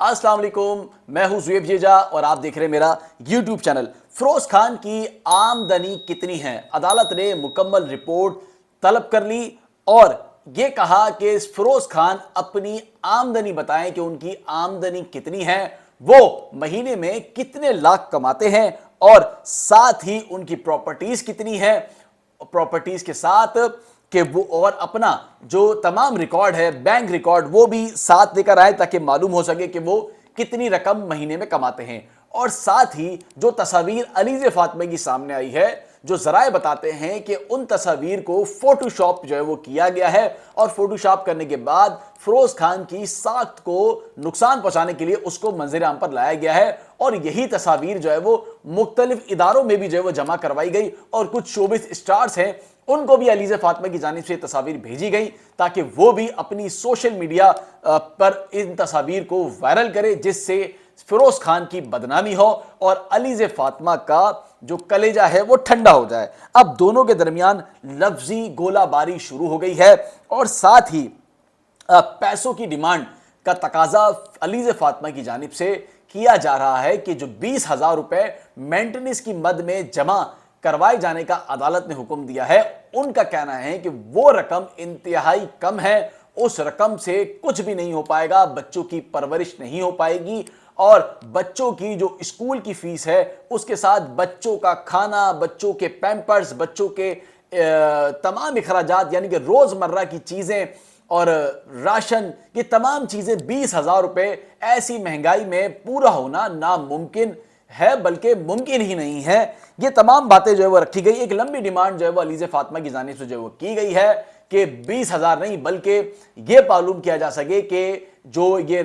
अस्सलाम वालेकुम, मैं हूं ज़ुएब जेजा और आप देख रहे हैं मेरा यूट्यूब चैनल। फिरोज खान की आमदनी कितनी है? अदालत ने मुकम्मल रिपोर्ट तलब कर ली और ये कहा कि फिरोज खान अपनी आमदनी बताएं कि उनकी आमदनी कितनी है, वो महीने में कितने लाख कमाते हैं और साथ ही उनकी प्रॉपर्टीज कितनी है, प्रॉपर्टीज के साथ कि वो और अपना जो तमाम रिकॉर्ड है, बैंक रिकॉर्ड, वो भी साथ लेकर आए ताकि मालूम हो सके कि वो कितनी रकम महीने में कमाते हैं। और साथ ही जो तस्वीर अलीज़े फातिमा की सामने आई है, जो जराए बताते हैं कि उन तस्वीर को फोटोशॉप जो है वो किया गया है और फोटोशॉप करने के बाद फिरोज खान की साख्त को नुकसान पहुंचाने के लिए उसको मंजर आम पर लाया गया है और यही तस्वीर जो है वो मुख्तलिफ इदारों में भी जो है वो जमा करवाई गई और कुछ शोबिस स्टार्स हैं उनको भी अलीज़े फातिमा की जानिब से तस्वीर भेजी गई ताकि वो भी अपनी सोशल मीडिया पर इन तस्वीर को वायरल करे, जिससे फिरोज खान की बदनामी हो और अलीज़े फातिमा का जो कलेजा है वो ठंडा हो जाए। अब दोनों के दरमियान लफ्जी गोलाबारी शुरू हो गई है और साथ ही पैसों की डिमांड का तकाजा अलीज़े फातिमा की जानिब से किया जा रहा है कि जो 20,000 रुपए मेंटेनेंस की मद में जमा करवाए जाने का अदालत ने हुक्म दिया है। उनका कहना है कि वो रकम इंतहाई कम है, उस रकम से कुछ भी नहीं हो पाएगा, बच्चों की परवरिश नहीं हो पाएगी और बच्चों की जो स्कूल की फीस है उसके साथ बच्चों का खाना, बच्चों के पैम्पर्स, बच्चों के तमाम अखराजात यानी कि रोजमर्रा की चीजें और राशन, ये तमाम चीजें 20,000 रुपए ऐसी महंगाई में पूरा होना नामुमकिन है, बल्कि मुमकिन ही नहीं है। ये तमाम बातें जो है वो रखी गई। एक लंबी डिमांड जो है वो अलीज़े फातिमा की जानिब से जो है वो की गई है कि 20,000 नहीं बल्कि ये मालूम किया जा सके कि जो ये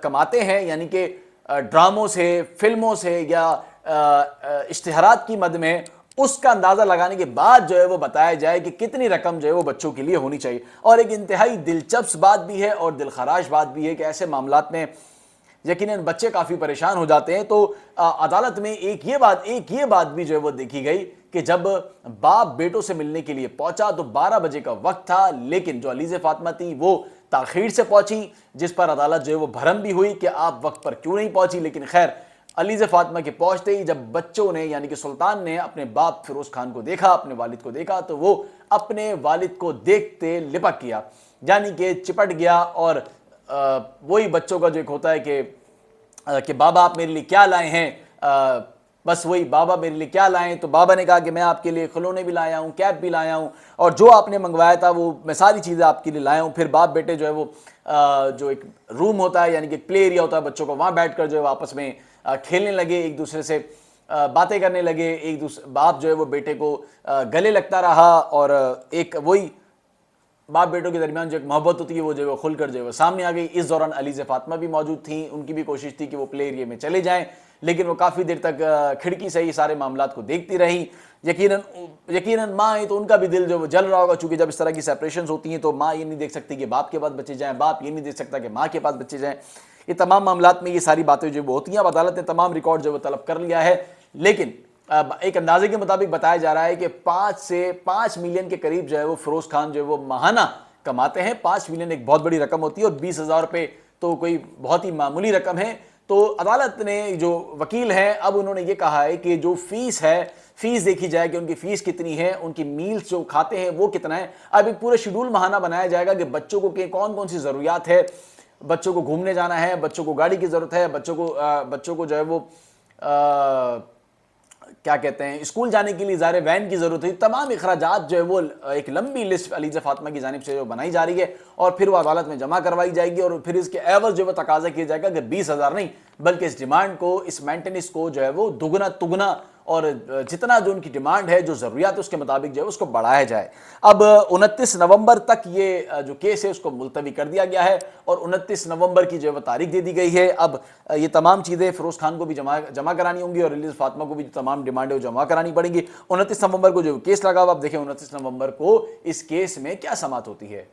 कमाते हैं यानी कि ड्रामों से, फिल्मों से या इश्तिहारात की मद में, उसका अंदाजा लगाने के बाद जो है वो बताया जाए कि कितनी रकम जो है वो बच्चों के लिए होनी चाहिए। और एक इंतहाई दिलचस्प बात भी है और दिलखराश बात भी है कि ऐसे मामलात में यकीनन बच्चे काफ़ी परेशान हो जाते हैं। तो अदालत में एक ये बात भी जो है वो देखी गई कि जब बाप बेटों से मिलने के लिए पहुंचा तो 12 बजे का वक्त था, लेकिन जो अलीज़े फातिमा थी वो ताख़ीर से पहुंची, जिस पर अदालत जो है वो भरम भी हुई कि आप वक्त पर क्यों नहीं पहुंची। लेकिन खैर अलीज़े फातिमा के पहुंचते ही जब बच्चों ने यानी कि सुल्तान ने अपने बाप फिरोज खान को देखा, अपने वालिद को देखा, तो वो अपने वालिद को देखते लिपट गया, यानी कि चिपट गया और वही बच्चों का जो एक होता है कि बाबा आप मेरे लिए क्या लाए हैं, बस वही बाबा मेरे लिए क्या लाए हैं। तो बाबा ने कहा कि मैं आपके लिए खिलौने भी लाया हूँ, कैप भी लाया हूँ और जो आपने मंगवाया था वो मैं सारी चीज़ें आपके लिए लाया हूँ। फिर बाप बेटे जो है वो जो एक रूम होता है यानी कि प्ले एरिया होता है बच्चों का, वहाँ बैठ कर जो है आपस में खेलने लगे, एक दूसरे से बातें करने लगे। बाप जो है वो बेटे को गले लगता रहा और एक वही बाप बेटों के दरमियान जो एक मोहब्बत होती है वो जो है खुलकर जो है वो सामने आ गई। इस दौरान अलीज़े फातिमा भी मौजूद थी, उनकी भी कोशिश थी कि वो प्ले एरिया में चले जाएं, लेकिन वो काफ़ी देर तक खिड़की से ही सारे मामलात को देखती रही। यकीनन माँ है तो उनका भी दिल जो वो जल रहा होगा, चूँकि जब इस तरह की सेपरेशन होती हैं तो माँ ये नहीं देख सकती कि बाप के पास बच्चे जाएँ, बाप ये नहीं देख सकता कि माँ के पास बच्चे जाएँ। ये तमाम मामलात में ये सारी बातें जो वो होती हैं। अब अदालत ने तमाम रिकॉर्ड जो वो तलब कर लिया है, लेकिन एक अंदाजे के मुताबिक बताया जा रहा है कि 5 से 5 मिलियन के करीब जो है वो फिरोज खान जो है वो माहाना कमाते हैं। 5 मिलियन एक बहुत बड़ी रकम होती है और 20,000 रुपये तो कोई बहुत ही मामूली रकम है। तो अदालत ने जो वकील हैं अब उन्होंने ये कहा है कि जो फीस है, फीस देखी जाए कि उनकी फीस कितनी है, उनकी मील्स जो खाते हैं वो कितना है। अब एक पूरा शेड्यूल माहाना बनाया जाएगा कि बच्चों को कौन कौन सी ज़रूरियात है, बच्चों को घूमने जाना है, बच्चों को गाड़ी की ज़रूरत है, बच्चों को जो है वो क्या कहते हैं स्कूल जाने के लिए ज़ाहिर वैन की ज़रूरत है। तमाम अखराजात जो है वो एक लंबी लिस्ट अलीज़े फातिमा की जानिब से जो बनाई जा रही है और फिर वो अदालत में जमा करवाई जाएगी और फिर इसके एवज जो है तकाजा किया जाएगा कि 20,000 नहीं बल्कि इस डिमांड को, इस मेंटेनेंस को जो है वो दुगना तुगना और जितना जो उनकी डिमांड है, जो ज़रूरियात है उसके मुताबिक जो है उसको बढ़ाया जाए। अब 29 नवंबर तक ये जो केस है उसको मुलतवी कर दिया गया है और 29 नवंबर की जो है तारीख दे दी गई है। अब ये तमाम चीज़ें फिरोज खान को भी जमा करानी होंगी और अलीज़े फातिमा को भी तमाम डिमांडें जमा करानी पड़ेंगी। 29 नवंबर को जो केस लगा हुआ, अब देखें 29 नवंबर को इस केस में क्या समाअत होती है।